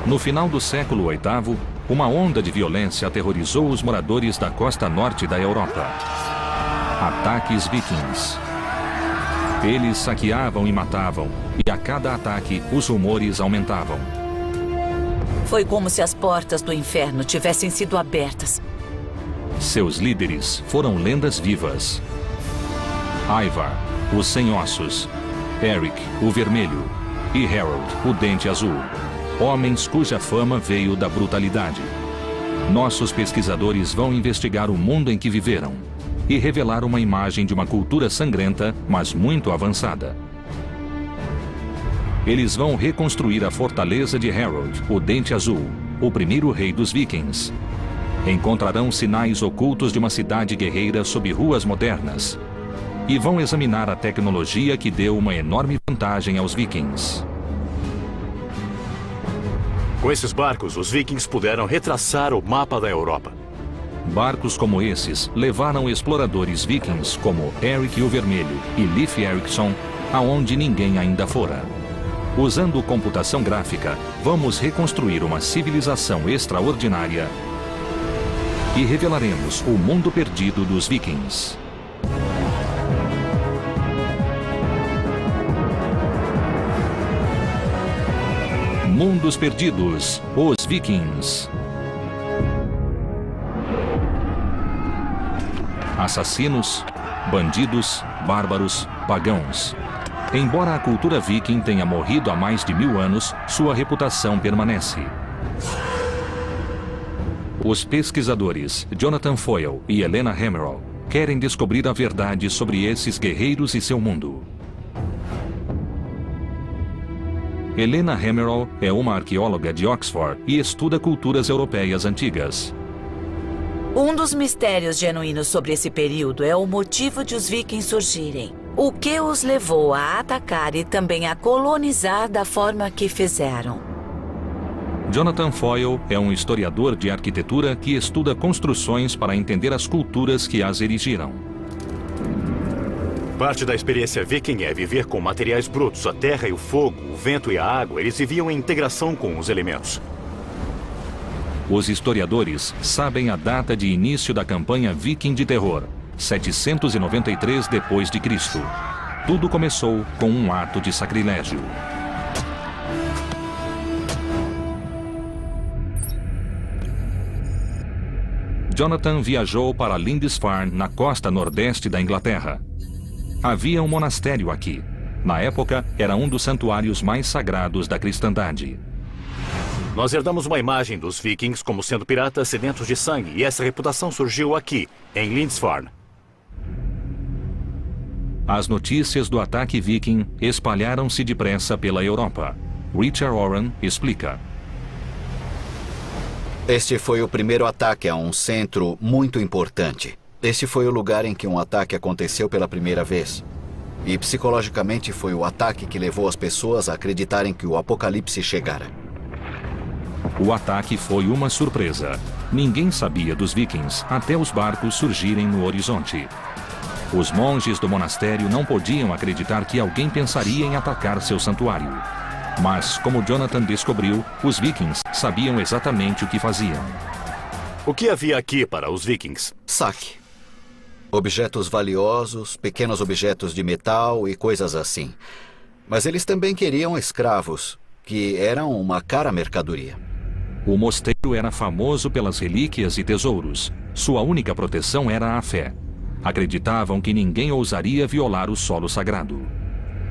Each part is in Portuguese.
No final do século VIII, uma onda de violência aterrorizou os moradores da costa norte da Europa. Ataques vikings. Eles saqueavam e matavam, e a cada ataque os rumores aumentavam. Foi como se as portas do inferno tivessem sido abertas. Seus líderes foram lendas vivas. Ivar, o Sem Ossos, Eric, o Vermelho, e Harold, o Dente Azul. Homens cuja fama veio da brutalidade. Nossos pesquisadores vão investigar o mundo em que viveram e revelar uma imagem de uma cultura sangrenta, mas muito avançada. Eles vão reconstruir a fortaleza de Harold, o Dente Azul, o primeiro rei dos vikings. Encontrarão sinais ocultos de uma cidade guerreira sob ruas modernas. E vão examinar a tecnologia que deu uma enorme vantagem aos vikings. Com esses barcos, os vikings puderam retraçar o mapa da Europa. Barcos como esses levaram exploradores vikings como Eric o Vermelho e Leif Erikson aonde ninguém ainda fora. Usando computação gráfica, vamos reconstruir uma civilização extraordinária e revelaremos o mundo perdido dos vikings. Mundos Perdidos, os Vikings. Assassinos, bandidos, bárbaros, pagãos. Embora a cultura viking tenha morrido há mais de 1000 anos, sua reputação permanece. Os pesquisadores Jonathan Foyle e Helena Hemmerle querem descobrir a verdade sobre esses guerreiros e seu mundo. Helena Hemmerle é uma arqueóloga de Oxford e estuda culturas europeias antigas. Um dos mistérios genuínos sobre esse período é o motivo de os vikings surgirem. O que os levou a atacar e também a colonizar da forma que fizeram. Jonathan Foyle é um historiador de arquitetura que estuda construções para entender as culturas que as erigiram. Parte da experiência viking é viver com materiais brutos, a terra e o fogo, o vento e a água. Eles viviam em integração com os elementos. Os historiadores sabem a data de início da campanha viking de terror, 793 depois de Cristo. Tudo começou com um ato de sacrilégio. Jonathan viajou para Lindisfarne, na costa nordeste da Inglaterra. Havia um monastério aqui. Na época, era um dos santuários mais sagrados da cristandade. Nós herdamos uma imagem dos vikings como sendo piratas sedentos de sangue, e essa reputação surgiu aqui, em Lindisfarne. As notícias do ataque viking espalharam-se depressa pela Europa. Richard Warren explica. Este foi o primeiro ataque a um centro muito importante. Este foi o lugar em que um ataque aconteceu pela primeira vez. E psicologicamente foi o ataque que levou as pessoas a acreditarem que o apocalipse chegara. O ataque foi uma surpresa. Ninguém sabia dos vikings até os barcos surgirem no horizonte. Os monges do monastério não podiam acreditar que alguém pensaria em atacar seu santuário. Mas, como Jonathan descobriu, os vikings sabiam exatamente o que faziam. O que havia aqui para os vikings? Saque. Objetos valiosos, pequenos objetos de metal e coisas assim. Mas eles também queriam escravos, que eram uma cara mercadoria. O mosteiro era famoso pelas relíquias e tesouros. Sua única proteção era a fé. Acreditavam que ninguém ousaria violar o solo sagrado.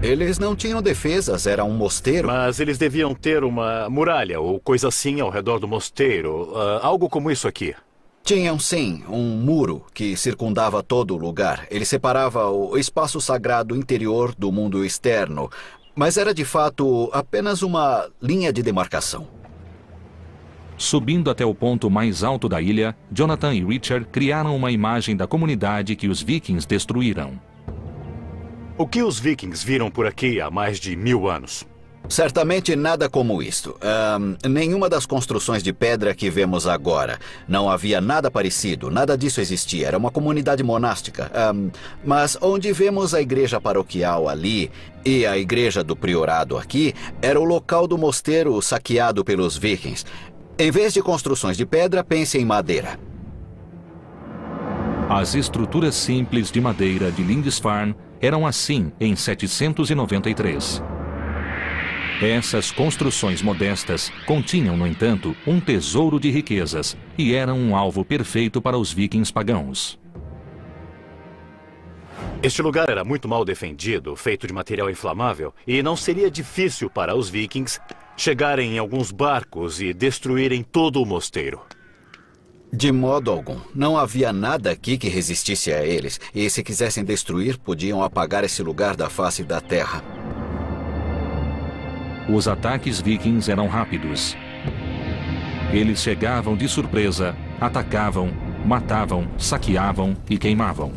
Eles não tinham defesas, era um mosteiro. Mas eles deviam ter uma muralha ou coisa assim ao redor do mosteiro. Algo como isso aqui. Tinham, sim, um muro que circundava todo o lugar. Ele separava o espaço sagrado interior do mundo externo. Mas era, de fato, apenas uma linha de demarcação. Subindo até o ponto mais alto da ilha, Jonathan e Richard criaram uma imagem da comunidade que os vikings destruíram. O que os vikings viram por aqui há mais de 1000 anos? Certamente nada como isto. Nenhuma das construções de pedra que vemos agora. Não havia nada parecido, nada disso existia. Era uma comunidade monástica. Mas onde vemos a igreja paroquial ali e a igreja do priorado aqui, era o local do mosteiro saqueado pelos vikings. Em vez de construções de pedra, pense em madeira. As estruturas simples de madeira de Lindisfarne eram assim em 793. Essas construções modestas continham, no entanto, um tesouro de riquezas e eram um alvo perfeito para os vikings pagãos. Este lugar era muito mal defendido, feito de material inflamável, e não seria difícil para os vikings chegarem em alguns barcos e destruírem todo o mosteiro. De modo algum. Não havia nada aqui que resistisse a eles, e se quisessem destruir, podiam apagar esse lugar da face da terra. Os ataques vikings eram rápidos. Eles chegavam de surpresa, atacavam, matavam, saqueavam e queimavam.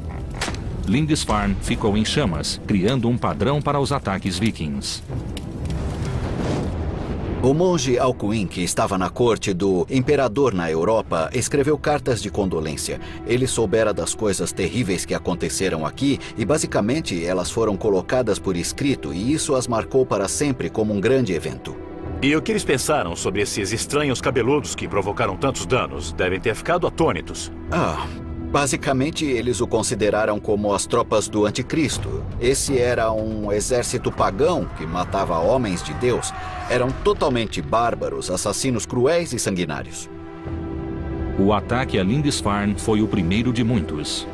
Lindisfarne ficou em chamas, criando um padrão para os ataques vikings. O monge Alcuin, que estava na corte do imperador na Europa, escreveu cartas de condolência. Ele soubera das coisas terríveis que aconteceram aqui e, basicamente, elas foram colocadas por escrito e isso as marcou para sempre como um grande evento. E o que eles pensaram sobre esses estranhos cabeludos que provocaram tantos danos? Devem ter ficado atônitos. Basicamente, eles o consideraram como as tropas do anticristo. Esse era um exército pagão que matava homens de Deus. Eram totalmente bárbaros, assassinos cruéis e sanguinários. O ataque a Lindisfarne foi o primeiro de muitos.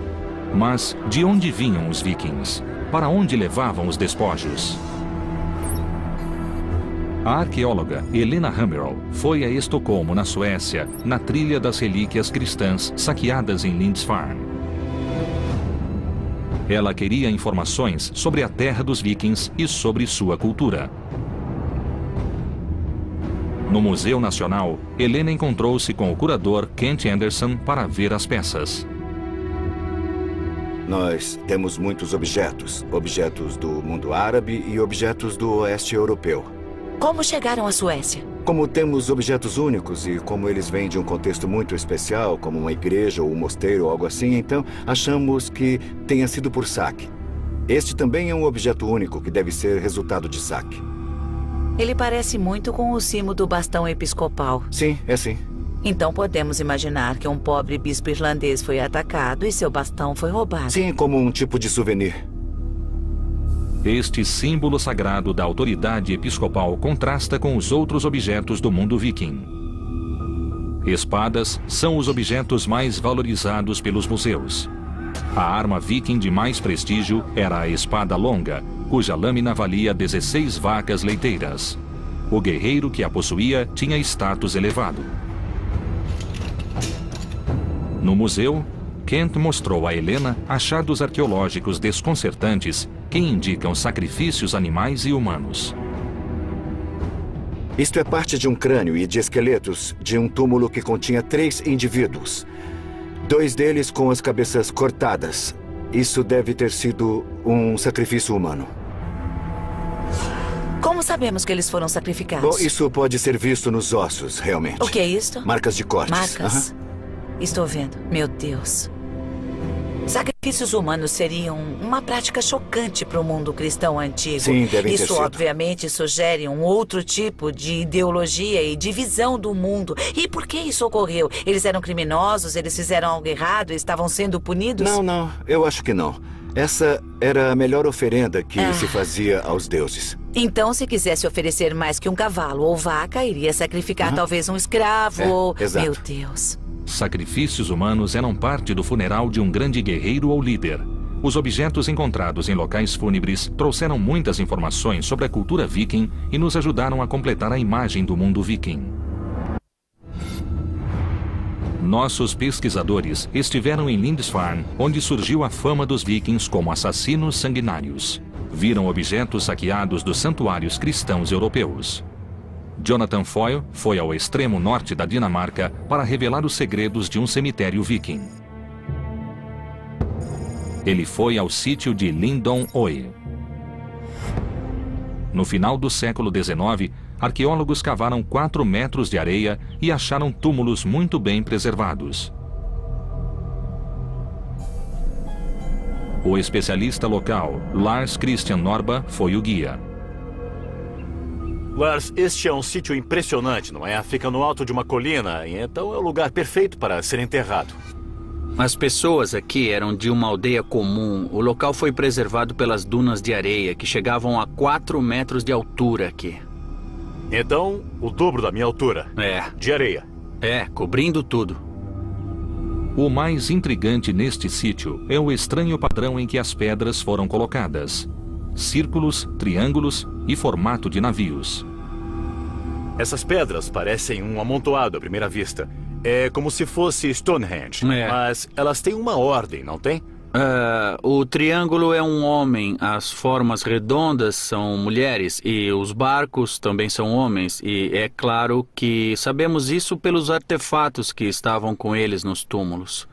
Mas de onde vinham os vikings? Para onde levavam os despojos? A arqueóloga Helena Hammerl foi a Estocolmo, na Suécia, na trilha das relíquias cristãs saqueadas em Lindisfarne. Ela queria informações sobre a terra dos vikings e sobre sua cultura. No Museu Nacional, Helena encontrou-se com o curador Kent Anderson para ver as peças. Nós temos muitos objetos. Objetos do mundo árabe e objetos do oeste europeu. Como chegaram à Suécia? Como temos objetos únicos e como eles vêm de um contexto muito especial, como uma igreja ou um mosteiro ou algo assim, então achamos que tenha sido por saque. Este também é um objeto único que deve ser resultado de saque. Ele parece muito com o cimo do bastão episcopal. Sim, é sim. Então podemos imaginar que um pobre bispo irlandês foi atacado e seu bastão foi roubado. Sim, como um tipo de souvenir. Este símbolo sagrado da autoridade episcopal contrasta com os outros objetos do mundo viking. Espadas são os objetos mais valorizados pelos museus. A arma viking de mais prestígio era a espada longa, cuja lâmina valia 16 vacas leiteiras. O guerreiro que a possuía tinha status elevado. No museu, Kent mostrou a Helena achados arqueológicos desconcertantes que indicam sacrifícios animais e humanos. Isto é parte de um crânio e de esqueletos de um túmulo que continha 3 indivíduos. 2 deles com as cabeças cortadas. Isso deve ter sido um sacrifício humano. Como sabemos que eles foram sacrificados? Bom, isso pode ser visto nos ossos, realmente. O que é isto? Marcas de cortes. Marcas? Estou vendo. Meu Deus. Sacrifícios humanos seriam uma prática chocante para o mundo cristão antigo. Sim, devem ter Isso, sido. obviamente, sugere um outro tipo de ideologia e de visão do mundo. E por que isso ocorreu? Eles eram criminosos? Eles fizeram algo errado e estavam sendo punidos? Não, eu acho que não. Essa era a melhor oferenda que se fazia aos deuses. Então, se quisesse oferecer mais que um cavalo ou vaca, iria sacrificar talvez um escravo ou... Exato. Meu Deus. Sacrifícios humanos eram parte do funeral de um grande guerreiro ou líder. Os objetos encontrados em locais fúnebres trouxeram muitas informações sobre a cultura viking e nos ajudaram a completar a imagem do mundo viking. Nossos pesquisadores estiveram em Lindisfarne, onde surgiu a fama dos vikings como assassinos sanguinários. Viram objetos saqueados dos santuários cristãos europeus. Jonathan Foyle foi ao extremo norte da Dinamarca para revelar os segredos de um cemitério viking. Ele foi ao sítio de Lindon Oe. No final do século XIX, arqueólogos cavaram 4 metros de areia e acharam túmulos muito bem preservados. O especialista local, Lars Christian Norba, foi o guia. Lars, este é um sítio impressionante, não é? Fica no alto de uma colina, e então é o lugar perfeito para ser enterrado. As pessoas aqui eram de uma aldeia comum. O local foi preservado pelas dunas de areia, que chegavam a 4 metros de altura aqui. Então, o dobro da minha altura. É. De areia. É, cobrindo tudo. O mais intrigante neste sítio é o estranho padrão em que as pedras foram colocadas. Círculos, triângulos e formato de navios. Essas pedras parecem um amontoado à primeira vista. É como se fosse Stonehenge, mas elas têm uma ordem, não tem? O triângulo é um homem, as formas redondas são mulheres e os barcos também são homens. E é claro que sabemos isso pelos artefatos que estavam com eles nos túmulos.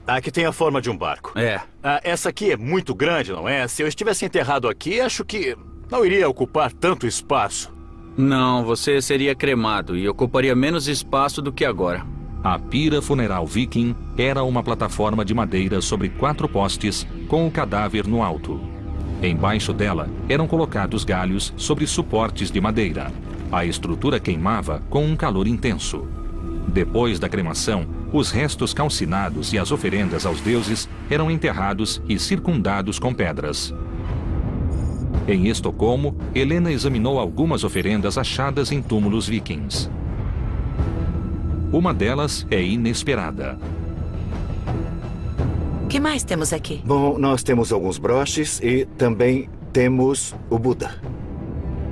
Aqui tem a forma de um barco. É. Essa aqui é muito grande, não é? Se eu estivesse enterrado aqui, acho que não iria ocupar tanto espaço. Não, você seria cremado e ocuparia menos espaço do que agora. A pira funeral viking era uma plataforma de madeira sobre 4 postes com o cadáver no alto. Embaixo dela eram colocados galhos sobre suportes de madeira. A estrutura queimava com um calor intenso. Depois da cremação, os restos calcinados e as oferendas aos deuses eram enterrados e circundados com pedras. Em Estocolmo, Helena examinou algumas oferendas achadas em túmulos vikings. Uma delas é inesperada. O que mais temos aqui? Bom, nós temos alguns broches e também temos o Buda.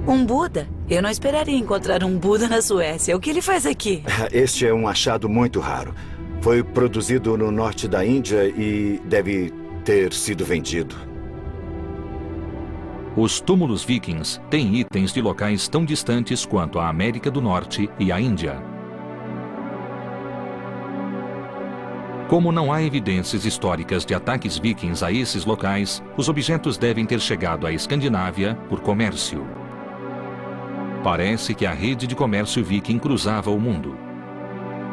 Um Buda? Eu não esperaria encontrar um Buda na Suécia. O que ele faz aqui? Este é um achado muito raro. Foi produzido no norte da Índia e deve ter sido vendido. Os túmulos vikings têm itens de locais tão distantes quanto a América do Norte e a Índia. Como não há evidências históricas de ataques vikings a esses locais, os objetos devem ter chegado à Escandinávia por comércio. Parece que a rede de comércio viking cruzava o mundo.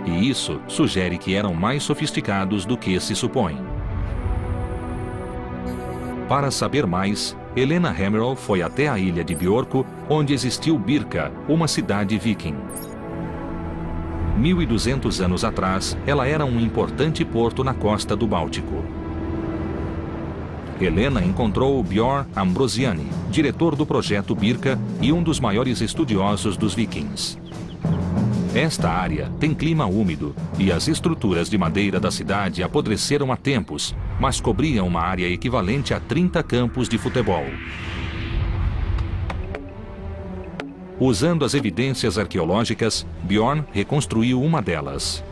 E isso sugere que eram mais sofisticados do que se supõe. Para saber mais, Helena Hemmerl foi até a ilha de Björkö, onde existiu Birka, uma cidade viking. 1200 anos atrás, ela era um importante porto na costa do Báltico. Helena encontrou Björn Ambrosiani, diretor do projeto Birka e um dos maiores estudiosos dos vikings. Esta área tem clima úmido e as estruturas de madeira da cidade apodreceram há tempos, mas cobriam uma área equivalente a 30 campos de futebol. Usando as evidências arqueológicas, Björn reconstruiu uma delas.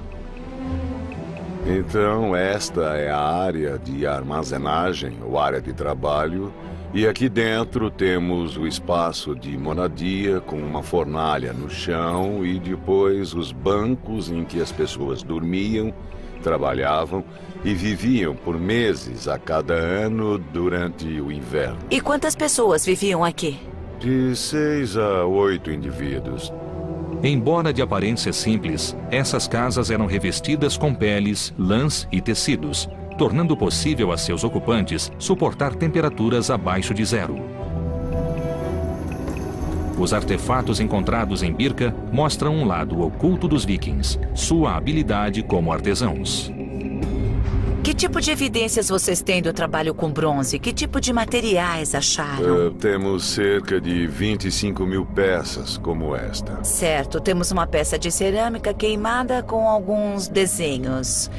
Então, esta é a área de armazenagem, ou área de trabalho, e aqui dentro temos o espaço de moradia com uma fornalha no chão e depois os bancos em que as pessoas dormiam, trabalhavam e viviam por meses a cada ano durante o inverno. E quantas pessoas viviam aqui? De 6 a 8 indivíduos. Embora de aparência simples, essas casas eram revestidas com peles, lãs e tecidos, tornando possível a seus ocupantes suportar temperaturas abaixo de 0. Os artefatos encontrados em Birka mostram um lado oculto dos vikings, sua habilidade como artesãos. Que tipo de evidências vocês têm do trabalho com bronze? Que tipo de materiais acharam? Temos cerca de 25 mil peças como esta. Certo, temos uma peça de cerâmica queimada com alguns desenhos.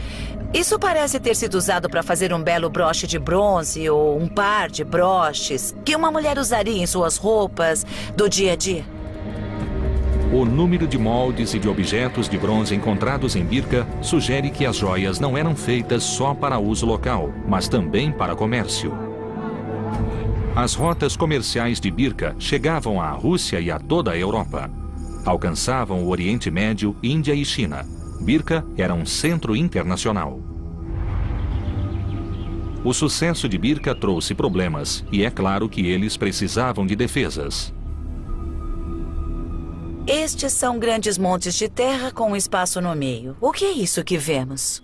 Isso parece ter sido usado para fazer um belo broche de bronze ou um par de broches que uma mulher usaria em suas roupas do dia a dia. O número de moldes e de objetos de bronze encontrados em Birka sugere que as joias não eram feitas só para uso local, mas também para comércio. As rotas comerciais de Birka chegavam à Rússia e a toda a Europa. Alcançavam o Oriente Médio, Índia e China. Birka era um centro internacional. O sucesso de Birka trouxe problemas, e é claro que eles precisavam de defesas. Estes são grandes montes de terra com um espaço no meio. O que é isso que vemos?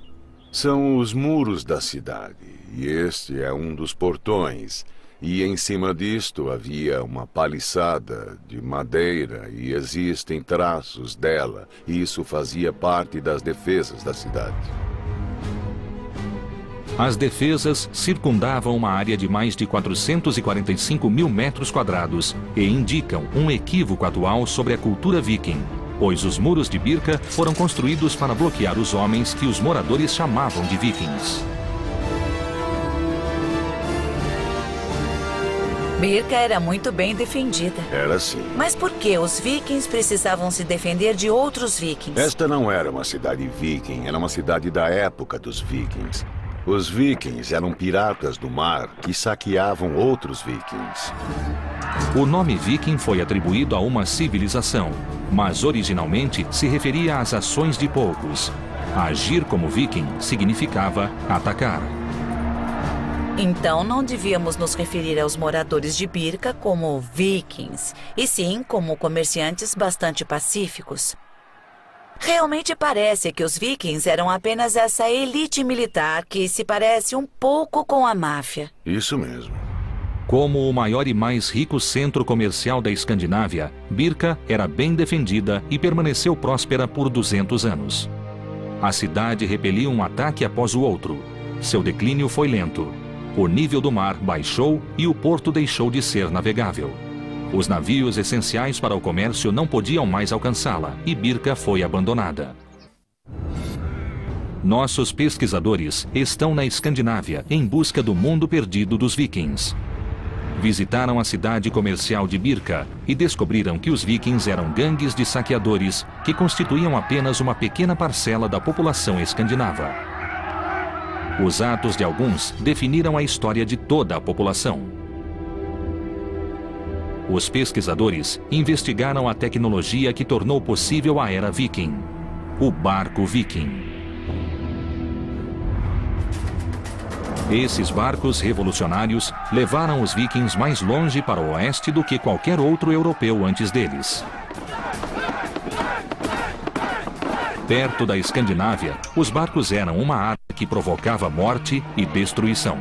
São os muros da cidade, e este é um dos portões. E em cima disto havia uma paliçada de madeira e existem traços dela, e isso fazia parte das defesas da cidade. As defesas circundavam uma área de mais de 445 mil metros quadrados e indicam um equívoco atual sobre a cultura viking, pois os muros de Birka foram construídos para bloquear os homens que os moradores chamavam de vikings. Birka era muito bem defendida. Era assim. Mas por que os vikings precisavam se defender de outros vikings? Esta não era uma cidade viking, era uma cidade da época dos vikings. Os vikings eram piratas do mar que saqueavam outros vikings. O nome viking foi atribuído a uma civilização, mas originalmente se referia às ações de poucos. Agir como viking significava atacar. Então não devíamos nos referir aos moradores de Birka como vikings, e sim como comerciantes bastante pacíficos. Realmente parece que os vikings eram apenas essa elite militar que se parece um pouco com a máfia. Isso mesmo. Como o maior e mais rico centro comercial da Escandinávia, Birka era bem defendida e permaneceu próspera por 200 anos. A cidade repeliu um ataque após o outro. Seu declínio foi lento. O nível do mar baixou e o porto deixou de ser navegável. Os navios essenciais para o comércio não podiam mais alcançá-la e Birka foi abandonada. Nossos pesquisadores estão na Escandinávia em busca do mundo perdido dos vikings. Visitaram a cidade comercial de Birka e descobriram que os vikings eram gangues de saqueadores que constituíam apenas uma pequena parcela da população escandinava. Os atos de alguns definiram a história de toda a população. Os pesquisadores investigaram a tecnologia que tornou possível a era viking, o barco viking. Esses barcos revolucionários levaram os vikings mais longe para o oeste do que qualquer outro europeu antes deles. Perto da Escandinávia, os barcos eram uma arma que provocava morte e destruição.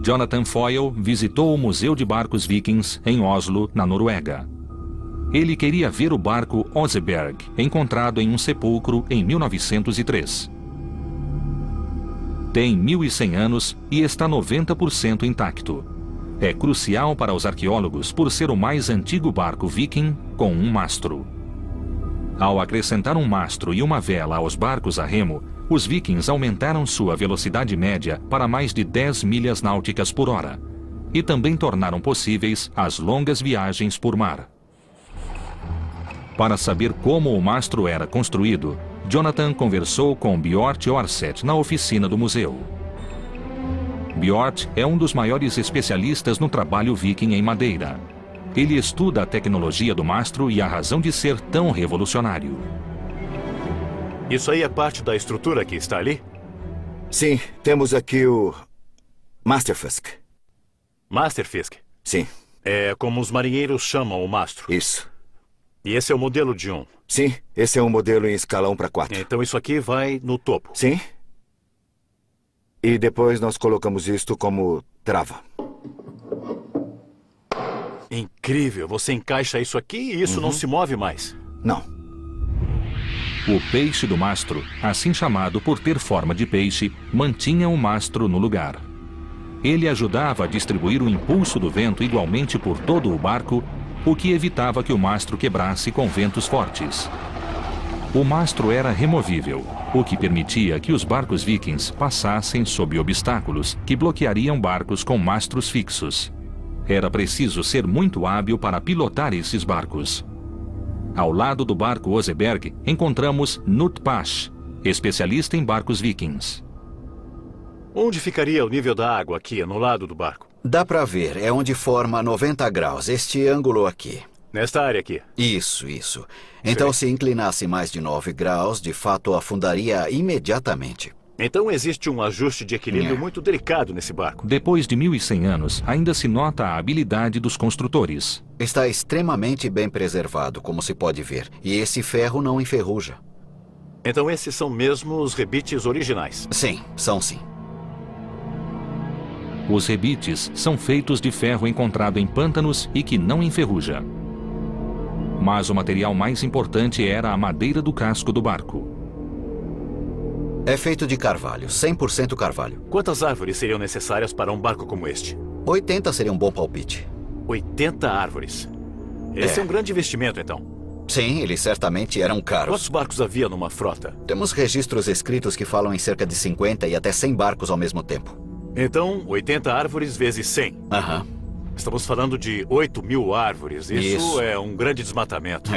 Jonathan Foyle visitou o Museu de Barcos Vikings em Oslo, na Noruega. Ele queria ver o barco Oseberg, encontrado em um sepulcro em 1903. Tem 1.100 anos e está 90% intacto. É crucial para os arqueólogos por ser o mais antigo barco viking com um mastro. Ao acrescentar um mastro e uma vela aos barcos a remo, os vikings aumentaram sua velocidade média para mais de 10 milhas náuticas por hora e também tornaram possíveis as longas viagens por mar. Para saber como o mastro era construído, Jonathan conversou com Bjort Orseth na oficina do museu. Bjort é um dos maiores especialistas no trabalho viking em madeira. Ele estuda a tecnologia do mastro e a razão de ser tão revolucionário. Isso aí é parte da estrutura que está ali? Sim, temos aqui o Masterfisk. Masterfisk? Sim. É como os marinheiros chamam o mastro. Isso. E esse é o modelo de um? Sim, esse é um modelo em escala 1:4. Então isso aqui vai no topo? Sim. E depois nós colocamos isto como trava. Incrível, você encaixa isso aqui e isso não se move mais. Não. O peixe do mastro, assim chamado por ter forma de peixe, mantinha o mastro no lugar. Ele ajudava a distribuir o impulso do vento igualmente por todo o barco, o que evitava que o mastro quebrasse com ventos fortes. O mastro era removível, o que permitia que os barcos vikings passassem sob obstáculos que bloqueariam barcos com mastros fixos. Era preciso ser muito hábil para pilotar esses barcos. Ao lado do barco Oseberg, encontramos Knut Pasch, especialista em barcos vikings. Onde ficaria o nível da água aqui, no lado do barco? Dá para ver, é onde forma 90 graus, este ângulo aqui. Nesta área aqui. Isso. Então, se inclinasse mais de 9 graus, de fato afundaria imediatamente. Então existe um ajuste de equilíbrio muito delicado nesse barco. Depois de 1.100 anos, ainda se nota a habilidade dos construtores. Está extremamente bem preservado, como se pode ver. E esse ferro não enferruja. Então esses são mesmo os rebites originais? Sim, são sim. Os rebites são feitos de ferro encontrado em pântanos e que não enferruja. Mas o material mais importante era a madeira do casco do barco. É feito de carvalho, 100% carvalho. Quantas árvores seriam necessárias para um barco como este? 80 seria um bom palpite. 80 árvores. Esse é um grande investimento, então. Sim, eles certamente eram caros. Quantos barcos havia numa frota? Temos registros escritos que falam em cerca de 50 e até 100 barcos ao mesmo tempo. Então, 80 árvores vezes 100. Aham. Estamos falando de 8.000 árvores. Isso é um grande desmatamento.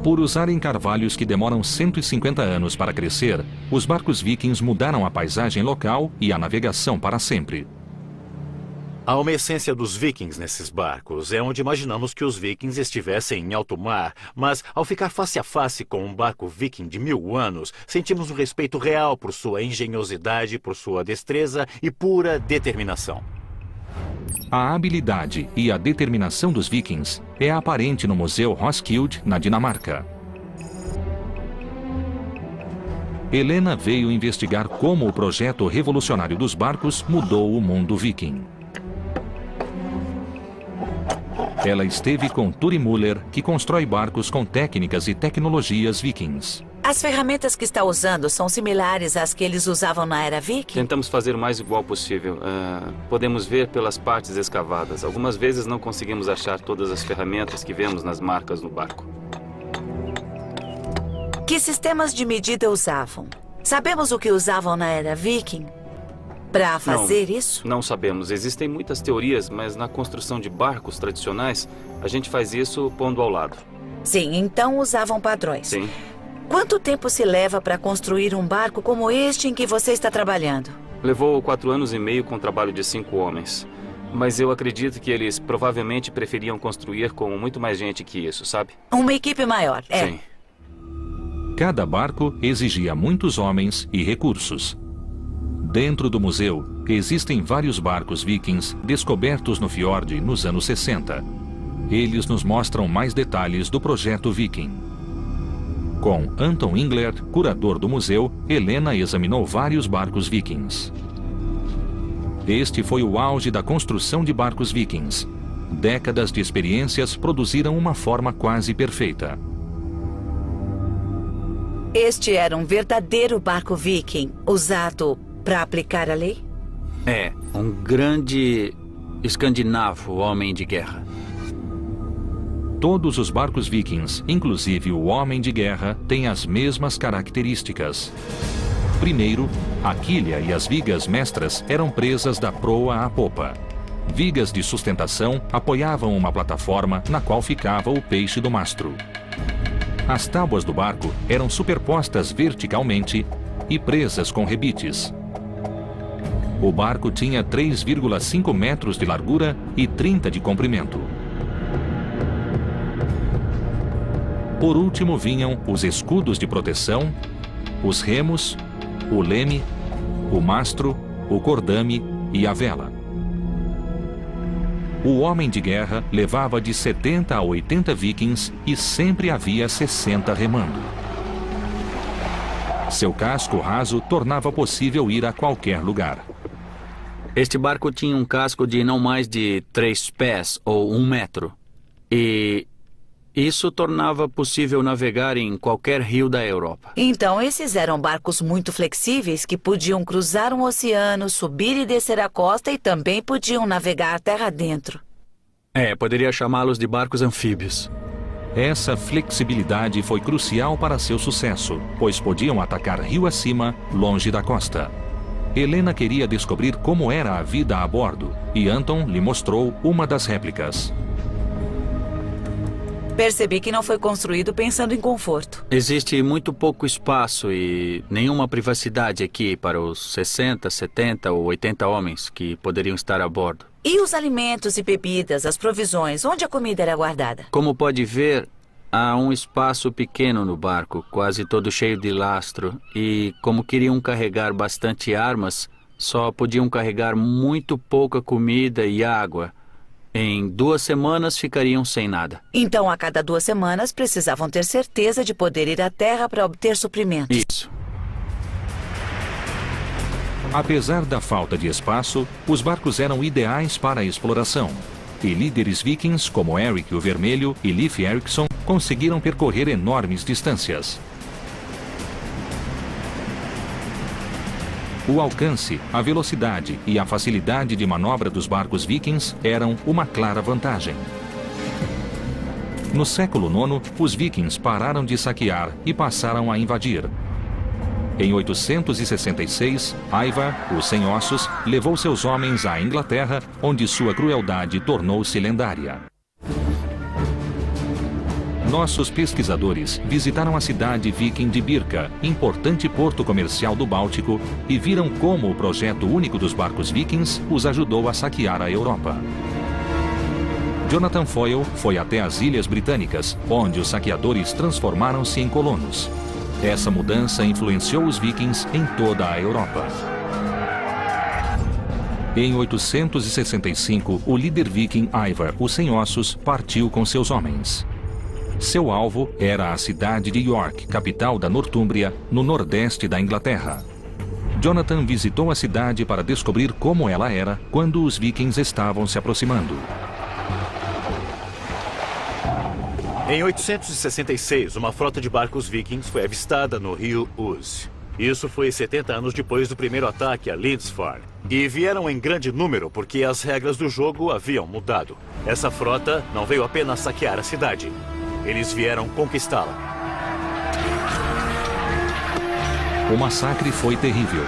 Por usarem carvalhos que demoram 150 anos para crescer, os barcos vikings mudaram a paisagem local e a navegação para sempre. Há uma essência dos vikings nesses barcos. É onde imaginamos que os vikings estivessem em alto mar. Mas, ao ficar face a face com um barco viking de 1000 anos, sentimos um respeito real por sua engenhosidade, por sua destreza e pura determinação. A habilidade e a determinação dos vikings é aparente no Museu Roskilde, na Dinamarca. Helena veio investigar como o projeto revolucionário dos barcos mudou o mundo viking. Ela esteve com Turi Müller, que constrói barcos com técnicas e tecnologias vikings. As ferramentas que está usando são similares às que eles usavam na era viking? Tentamos fazer o mais igual possível. Podemos ver pelas partes escavadas. Algumas vezes não conseguimos achar todas as ferramentas que vemos nas marcas no barco. Que sistemas de medida usavam? Sabemos o que usavam na era viking para fazer isso? Não sabemos. Existem muitas teorias, mas na construção de barcos tradicionais, a gente faz isso pondo ao lado. Sim, então usavam padrões. Sim. Quanto tempo se leva para construir um barco como este em que você está trabalhando? Levou 4 anos e meio com o trabalho de 5 homens. Mas eu acredito que eles provavelmente preferiam construir com muito mais gente que isso, sabe? Uma equipe maior, Sim. Cada barco exigia muitos homens e recursos. Dentro do museu, existem vários barcos vikings descobertos no fiord nos anos 60. Eles nos mostram mais detalhes do projeto viking. Com Anton Engler, curador do museu, Helena examinou vários barcos vikings. Este foi o auge da construção de barcos vikings. Décadas de experiências produziram uma forma quase perfeita. Este era um verdadeiro barco viking, usado para aplicar a lei? É, um grande escandinavo homem de guerra. Todos os barcos vikings, inclusive o Homem de Guerra, têm as mesmas características. Primeiro, a quilha e as vigas mestras eram presas da proa à popa. Vigas de sustentação apoiavam uma plataforma na qual ficava o peixe do mastro. As tábuas do barco eram superpostas verticalmente e presas com rebites. O barco tinha 3,5 metros de largura e 30 de comprimento. Por último vinham os escudos de proteção, os remos, o leme, o mastro, o cordame e a vela. O Homem de Guerra levava de 70 a 80 vikings e sempre havia 60 remando. Seu casco raso tornava possível ir a qualquer lugar. Este barco tinha um casco de não mais de 3 pés ou 1 metro. E isso tornava possível navegar em qualquer rio da Europa. Então, esses eram barcos muito flexíveis que podiam cruzar um oceano, subir e descer a costa e também podiam navegar terra adentro. Poderia chamá-los de barcos anfíbios. Essa flexibilidade foi crucial para seu sucesso, pois podiam atacar rio acima, longe da costa. Helena queria descobrir como era a vida a bordo, e Anton lhe mostrou uma das réplicas. Percebi que não foi construído pensando em conforto. Existe muito pouco espaço e nenhuma privacidade aqui para os 60, 70 ou 80 homens que poderiam estar a bordo. E os alimentos e bebidas, as provisões, onde a comida era guardada? Como pode ver, há um espaço pequeno no barco, quase todo cheio de lastro. E como queriam carregar bastante armas, só podiam carregar muito pouca comida e água. Em 2 semanas ficariam sem nada. Então, a cada 2 semanas, precisavam ter certeza de poder ir à terra para obter suprimentos. Isso. Apesar da falta de espaço, os barcos eram ideais para a exploração. E líderes vikings como Eric o Vermelho e Leif Erikson conseguiram percorrer enormes distâncias. O alcance, a velocidade e a facilidade de manobra dos barcos vikings eram uma clara vantagem. No século IX, os vikings pararam de saquear e passaram a invadir. Em 866, Ivar, o Sem Ossos, levou seus homens à Inglaterra, onde sua crueldade tornou-se lendária. Nossos pesquisadores visitaram a cidade viking de Birka, importante porto comercial do Báltico, e viram como o projeto único dos barcos vikings os ajudou a saquear a Europa. Jonathan Foyle foi até as Ilhas Britânicas, onde os saqueadores transformaram-se em colonos. Essa mudança influenciou os vikings em toda a Europa. Em 865, o líder viking Ivar, o Sem Ossos, partiu com seus homens. Seu alvo era a cidade de York, capital da Nortúmbria, no nordeste da Inglaterra. Jonathan visitou a cidade para descobrir como ela era quando os vikings estavam se aproximando. Em 866, uma frota de barcos vikings foi avistada no rio Ouse. Isso foi 70 anos depois do primeiro ataque a Lindisfarne. E vieram em grande número porque as regras do jogo haviam mudado. Essa frota não veio apenas saquear a cidade. Eles vieram conquistá-la. O massacre foi terrível.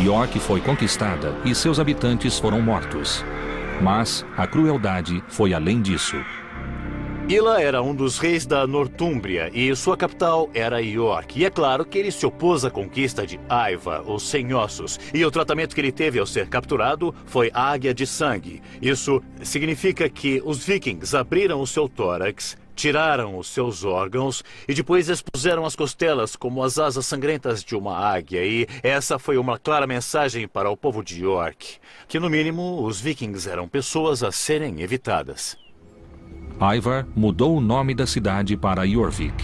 York foi conquistada e seus habitantes foram mortos. Mas a crueldade foi além disso. Ila era um dos reis da Nortúmbria e sua capital era York. E é claro que ele se opôs à conquista de Ivar, o Sem Ossos. E o tratamento que ele teve ao ser capturado foi águia de sangue. Isso significa que os vikings abriram o seu tórax, tiraram os seus órgãos e depois expuseram as costelas como as asas sangrentas de uma águia. E essa foi uma clara mensagem para o povo de York, que no mínimo os vikings eram pessoas a serem evitadas. Ivar mudou o nome da cidade para Jorvik.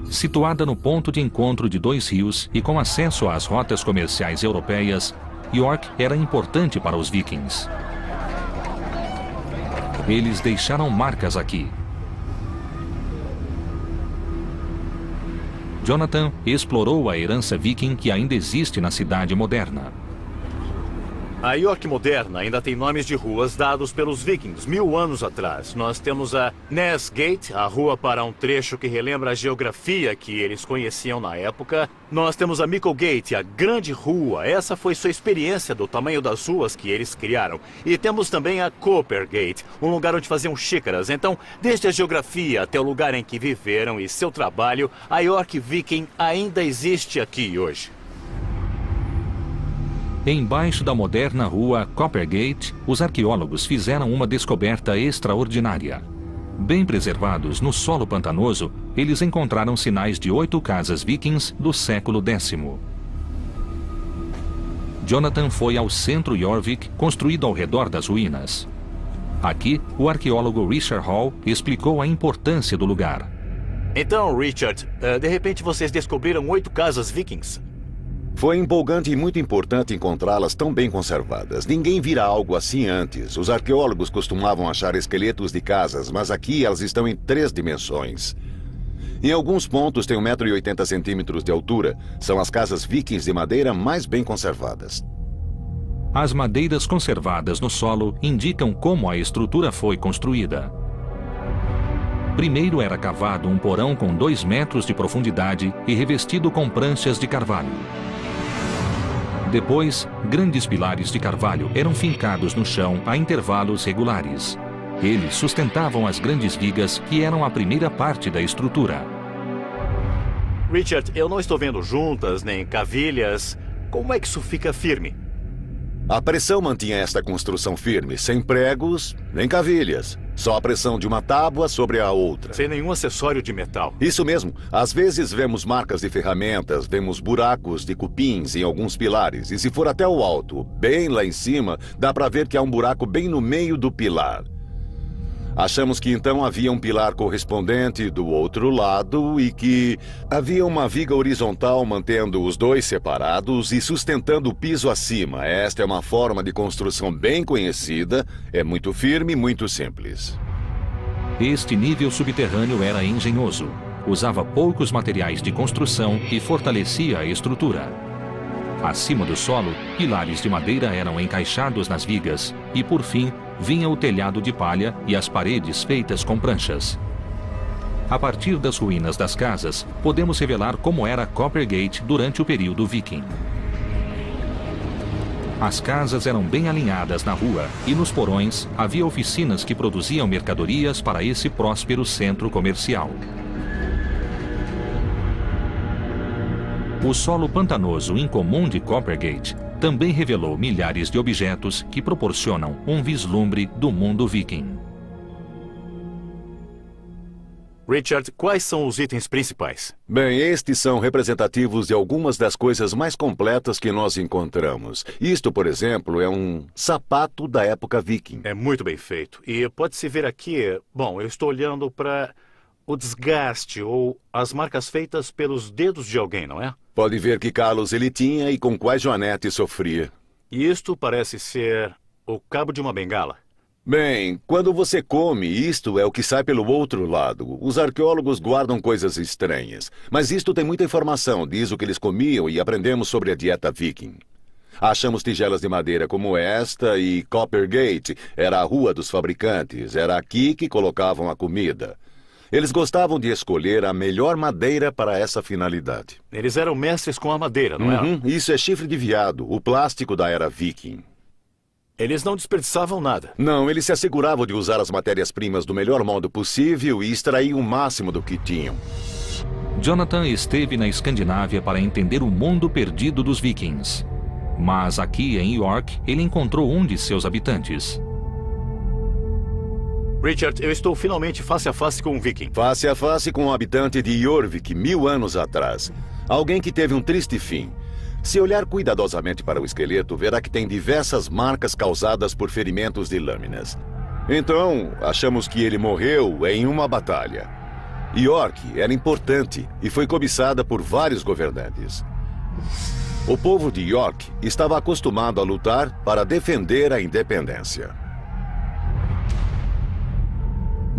Situada no ponto de encontro de 2 rios e com acesso às rotas comerciais europeias, York era importante para os vikings. Eles deixaram marcas aqui. Jonathan explorou a herança viking que ainda existe na cidade moderna. A York moderna ainda tem nomes de ruas dados pelos vikings 1000 anos atrás. Nós temos a Ness Gate, a rua para um trecho que relembra a geografia que eles conheciam na época. Nós temos a Micklegate, a grande rua. Essa foi sua experiência do tamanho das ruas que eles criaram. E temos também a Coppergate, um lugar onde faziam xícaras. Então, desde a geografia até o lugar em que viveram e seu trabalho, a York viking ainda existe aqui hoje. Embaixo da moderna rua Coppergate, os arqueólogos fizeram uma descoberta extraordinária. Bem preservados no solo pantanoso, eles encontraram sinais de 8 casas vikings do século X. Jonathan foi ao centro Jorvik, construído ao redor das ruínas. Aqui, o arqueólogo Richard Hall explicou a importância do lugar. Então, Richard, de repente vocês descobriram 8 casas vikings? Foi empolgante e muito importante encontrá-las tão bem conservadas. Ninguém vira algo assim antes. Os arqueólogos costumavam achar esqueletos de casas, mas aqui elas estão em 3 dimensões. Em alguns pontos tem 1,80 m de altura. São as casas vikings de madeira mais bem conservadas. As madeiras conservadas no solo indicam como a estrutura foi construída. Primeiro era cavado um porão com 2 metros de profundidade e revestido com pranchas de carvalho. Depois, grandes pilares de carvalho eram fincados no chão a intervalos regulares. Eles sustentavam as grandes vigas que eram a primeira parte da estrutura. Richard, eu não estou vendo juntas nem cavilhas. Como é que isso fica firme? A pressão mantinha esta construção firme, sem pregos nem cavilhas. Só a pressão de uma tábua sobre a outra. Sem nenhum acessório de metal. Isso mesmo. Às vezes vemos marcas de ferramentas, vemos buracos de cupins em alguns pilares. E se for até o alto, bem lá em cima, dá para ver que há um buraco bem no meio do pilar. Achamos que então havia um pilar correspondente do outro lado e que havia uma viga horizontal mantendo os dois separados e sustentando o piso acima. Esta é uma forma de construção bem conhecida, é muito firme e muito simples. Este nível subterrâneo era engenhoso. Usava poucos materiais de construção e fortalecia a estrutura. Acima do solo, pilares de madeira eram encaixados nas vigas e, por fim, vinha o telhado de palha e as paredes feitas com pranchas. A partir das ruínas das casas, podemos revelar como era Coppergate durante o período viking. As casas eram bem alinhadas na rua e nos porões havia oficinas que produziam mercadorias para esse próspero centro comercial. O solo pantanoso incomum de Coppergate também revelou milhares de objetos que proporcionam um vislumbre do mundo viking. Richard, quais são os itens principais? Bem, estes são representativos de algumas das coisas mais completas que nós encontramos. Isto, por exemplo, é um sapato da época viking. É muito bem feito. E pode-se ver aqui, bom, eu estou olhando para o desgaste ou as marcas feitas pelos dedos de alguém, não é? Pode ver que calos ele tinha e com quais Joanete sofria. E isto parece ser o cabo de uma bengala. Bem, quando você come, isto é o que sai pelo outro lado. Os arqueólogos guardam coisas estranhas. Mas isto tem muita informação, diz o que eles comiam e aprendemos sobre a dieta viking. Achamos tigelas de madeira como esta e Coppergate era a rua dos fabricantes. Era aqui que colocavam a comida. Eles gostavam de escolher a melhor madeira para essa finalidade. Eles eram mestres com a madeira, não é? Isso é chifre de veado, o plástico da era viking. Eles não desperdiçavam nada. Não, eles se asseguravam de usar as matérias-primas do melhor modo possível e extrair o máximo do que tinham. Jonathan esteve na Escandinávia para entender o mundo perdido dos vikings. Mas aqui em York, ele encontrou um de seus habitantes. Richard, eu estou finalmente face a face com um viking. Face a face com um habitante de Jorvik 1000 anos atrás. Alguém que teve um triste fim. Se olhar cuidadosamente para o esqueleto, verá que tem diversas marcas causadas por ferimentos de lâminas. Então, achamos que ele morreu em uma batalha. York era importante e foi cobiçada por vários governantes. O povo de York estava acostumado a lutar para defender a independência.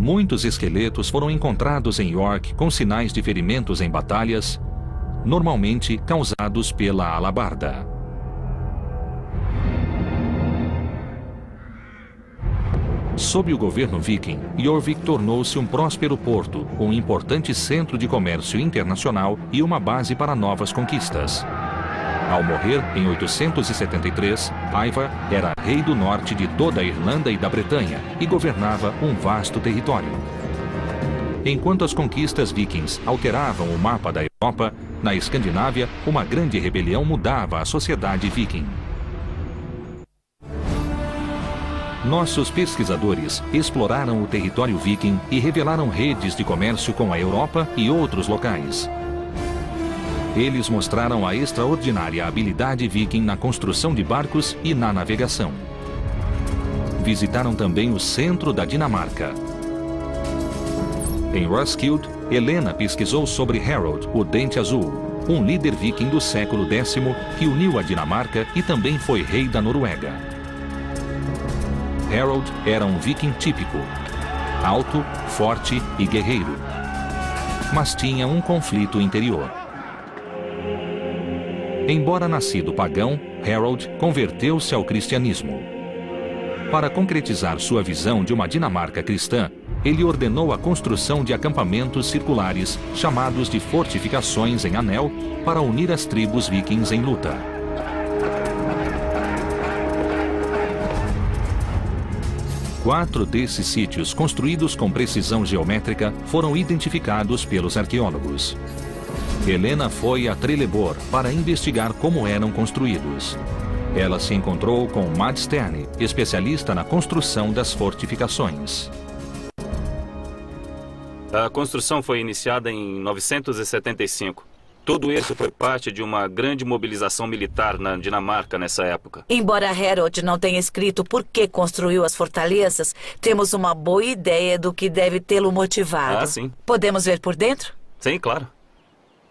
Muitos esqueletos foram encontrados em York com sinais de ferimentos em batalhas, normalmente causados pela alabarda. Sob o governo viking, Jorvik tornou-se um próspero porto, um importante centro de comércio internacional e uma base para novas conquistas. Ao morrer, em 873, Ivar era rei do norte de toda a Irlanda e da Bretanha e governava um vasto território. Enquanto as conquistas vikings alteravam o mapa da Europa, na Escandinávia, uma grande rebelião mudava a sociedade viking. Nossos pesquisadores exploraram o território viking e revelaram redes de comércio com a Europa e outros locais. Eles mostraram a extraordinária habilidade viking na construção de barcos e na navegação. Visitaram também o centro da Dinamarca. Em Roskilde, Helena pesquisou sobre Harold, o Dente Azul, um líder viking do século X que uniu a Dinamarca e também foi rei da Noruega. Harold era um viking típico, alto, forte e guerreiro, mas tinha um conflito interior. Embora nascido pagão, Harold converteu-se ao cristianismo. Para concretizar sua visão de uma Dinamarca cristã, ele ordenou a construção de acampamentos circulares, chamados de fortificações em anel, para unir as tribos vikings em luta. Quatro desses sítios, construídos com precisão geométrica, foram identificados pelos arqueólogos. Helena foi a Trelleborg para investigar como eram construídos. Ela se encontrou com Mads Stern, especialista na construção das fortificações. A construção foi iniciada em 975. Tudo isso foi parte de uma grande mobilização militar na Dinamarca nessa época. Embora Harold não tenha escrito por que construiu as fortalezas, temos uma boa ideia do que deve tê-lo motivado. Ah, sim. Podemos ver por dentro? Sim, claro.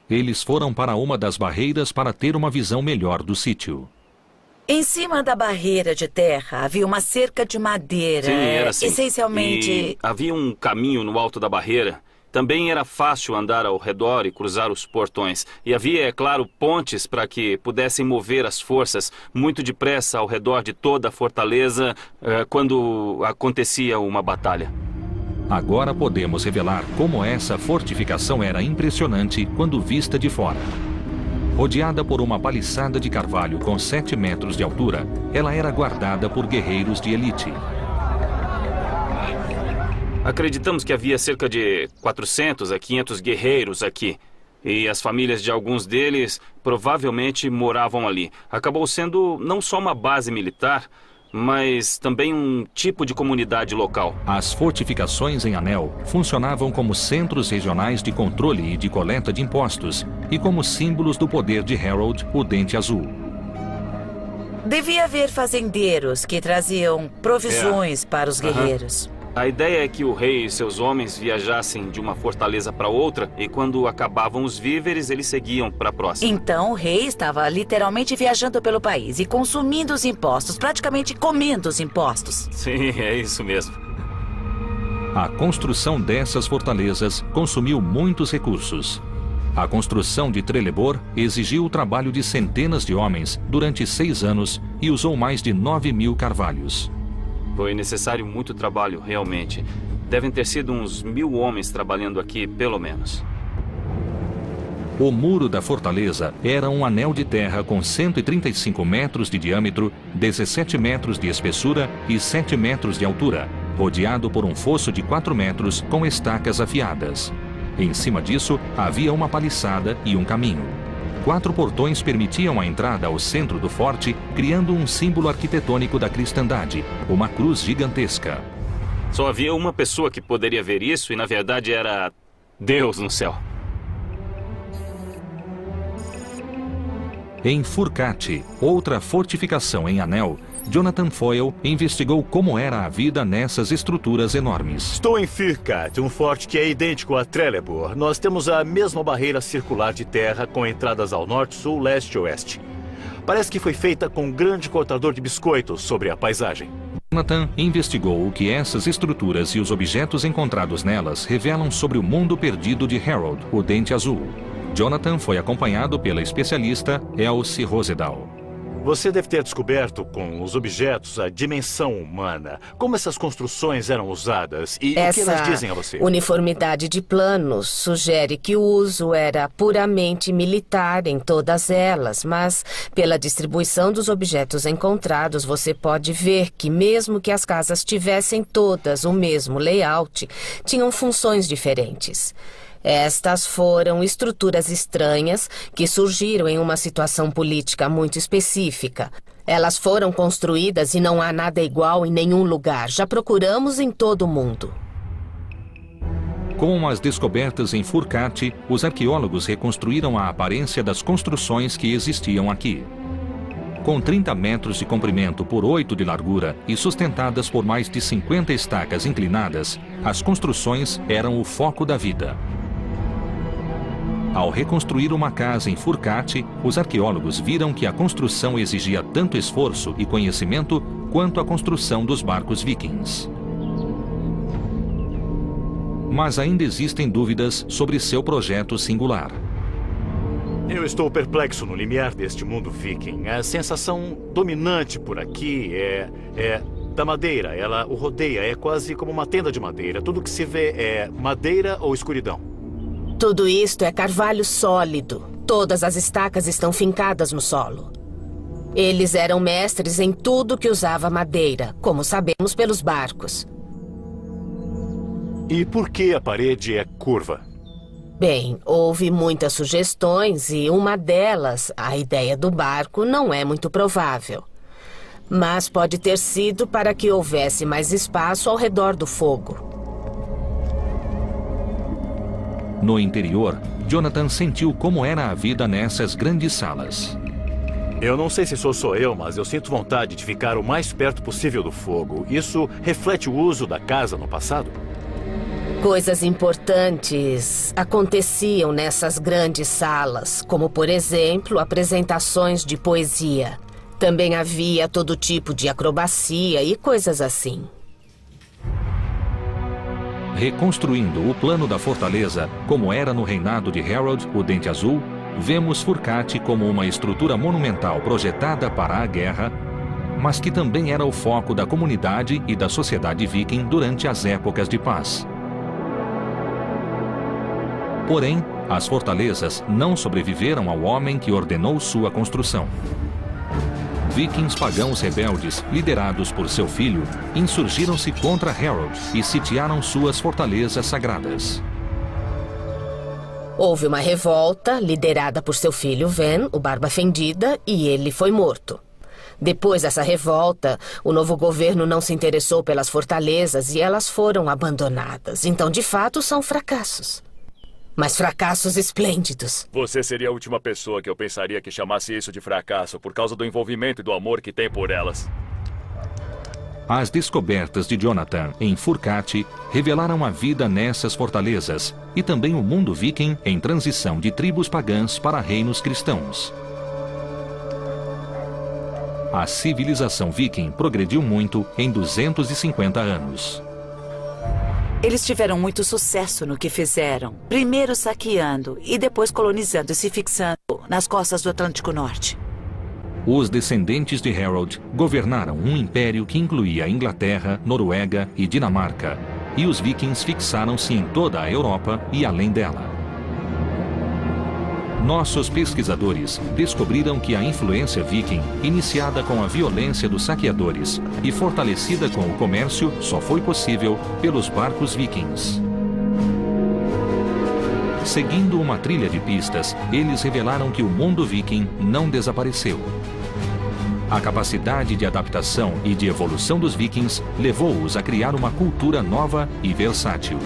Eles foram para uma das barreiras para ter uma visão melhor do sítio. Em cima da barreira de terra havia uma cerca de madeira. Sim, era assim. Essencialmente... E havia um caminho no alto da barreira. Também era fácil andar ao redor e cruzar os portões. E havia, é claro, pontes para que pudessem mover as forças muito depressa ao redor de toda a fortaleza quando acontecia uma batalha. Agora podemos revelar como essa fortificação era impressionante quando vista de fora. Rodeada por uma paliçada de carvalho com 7 metros de altura, ela era guardada por guerreiros de elite. Acreditamos que havia cerca de 400 a 500 guerreiros aqui. E as famílias de alguns deles provavelmente moravam ali. Acabou sendo não só uma base militar, mas também um tipo de comunidade local. As fortificações em Anel funcionavam como centros regionais de controle e de coleta de impostos e como símbolos do poder de Harold, o Dente Azul. Devia haver fazendeiros que traziam provisões para os guerreiros. A ideia é que o rei e seus homens viajassem de uma fortaleza para outra e quando acabavam os víveres, eles seguiam para a próxima. Então o rei estava literalmente viajando pelo país e consumindo os impostos, praticamente comendo os impostos. Sim, é isso mesmo. A construção dessas fortalezas consumiu muitos recursos. A construção de Trelleborg exigiu o trabalho de centenas de homens durante 6 anos e usou mais de 9.000 carvalhos. Foi necessário muito trabalho, realmente. Devem ter sido uns 1.000 homens trabalhando aqui, pelo menos. O muro da fortaleza era um anel de terra com 135 metros de diâmetro, 17 metros de espessura e 7 metros de altura, rodeado por um fosso de 4 metros com estacas afiadas. Em cima disso, havia uma paliçada e um caminho. 4 portões permitiam a entrada ao centro do forte, criando um símbolo arquitetônico da cristandade, uma cruz gigantesca. Só havia uma pessoa que poderia ver isso e, na verdade, era Deus no céu. Em Furcate, outra fortificação em Anel, Jonathan Foyle investigou como era a vida nessas estruturas enormes. Estou em Furcate, um forte que é idêntico a Trelleborg. Nós temos a mesma barreira circular de terra com entradas ao norte, sul, leste e oeste. Parece que foi feita com um grande cortador de biscoitos sobre a paisagem. Jonathan investigou o que essas estruturas e os objetos encontrados nelas revelam sobre o mundo perdido de Harold, o Dente Azul. Jonathan foi acompanhado pela especialista Elsie Rosedal. Você deve ter descoberto com os objetos a dimensão humana. Como essas construções eram usadas e o que elas dizem a você? Essa uniformidade de planos sugere que o uso era puramente militar em todas elas, mas pela distribuição dos objetos encontrados, você pode ver que mesmo que as casas tivessem todas o mesmo layout, tinham funções diferentes. Estas foram estruturas estranhas que surgiram em uma situação política muito específica. Elas foram construídas e não há nada igual em nenhum lugar. Já procuramos em todo o mundo. Com as descobertas em Furcate, os arqueólogos reconstruíram a aparência das construções que existiam aqui. Com 30 metros de comprimento por 8 de largura e sustentadas por mais de 50 estacas inclinadas, as construções eram o foco da vida. Ao reconstruir uma casa em Furcate, os arqueólogos viram que a construção exigia tanto esforço e conhecimento quanto a construção dos barcos vikings. Mas ainda existem dúvidas sobre seu projeto singular. Eu estou perplexo no limiar deste mundo viking. A sensação dominante por aqui é da madeira. Ela o rodeia, é quase como uma tenda de madeira. Tudo que se vê é madeira ou escuridão. Tudo isto é carvalho sólido. Todas as estacas estão fincadas no solo. Eles eram mestres em tudo que usava madeira, como sabemos pelos barcos. E por que a parede é curva? Bem, houve muitas sugestões e uma delas, a ideia do barco, não é muito provável. Mas pode ter sido para que houvesse mais espaço ao redor do fogo. No interior, Jonathan sentiu como era a vida nessas grandes salas. Eu não sei se sou só eu, mas eu sinto vontade de ficar o mais perto possível do fogo. Isso reflete o uso da casa no passado? Coisas importantes aconteciam nessas grandes salas, como, por exemplo, apresentações de poesia. Também havia todo tipo de acrobacia e coisas assim. Reconstruindo o plano da fortaleza, como era no reinado de Harold, o Dente Azul, vemos Furcate como uma estrutura monumental projetada para a guerra, mas que também era o foco da comunidade e da sociedade viking durante as épocas de paz. Porém, as fortalezas não sobreviveram ao homem que ordenou sua construção. Vikings pagãos rebeldes, liderados por seu filho, insurgiram-se contra Harold e sitiaram suas fortalezas sagradas. Houve uma revolta liderada por seu filho Ven, o Barba Fendida, e ele foi morto. Depois dessa revolta, o novo governo não se interessou pelas fortalezas e elas foram abandonadas. Então, de fato, são fracassos. Mas fracassos esplêndidos. Você seria a última pessoa que eu pensaria que chamasse isso de fracasso por causa do envolvimento e do amor que tem por elas. As descobertas de Jonathan em Furcate revelaram a vida nessas fortalezas e também o mundo viking em transição de tribos pagãs para reinos cristãos. A civilização viking progrediu muito em 250 anos. Eles tiveram muito sucesso no que fizeram. Primeiro saqueando e depois colonizando e se fixando nas costas do Atlântico Norte. Os descendentes de Harold governaram um império que incluía Inglaterra, Noruega e Dinamarca, e os vikings fixaram-se em toda a Europa e além dela. Nossos pesquisadores descobriram que a influência viking, iniciada com a violência dos saqueadores e fortalecida com o comércio, só foi possível pelos barcos vikings. Seguindo uma trilha de pistas, eles revelaram que o mundo viking não desapareceu. A capacidade de adaptação e de evolução dos vikings levou-os a criar uma cultura nova e versátil.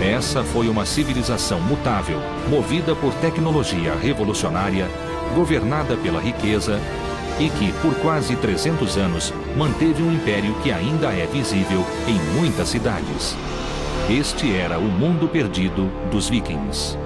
Essa foi uma civilização mutável, movida por tecnologia revolucionária, governada pela riqueza e que, por quase 300 anos, manteve um império que ainda é visível em muitas cidades. Este era o mundo perdido dos vikings.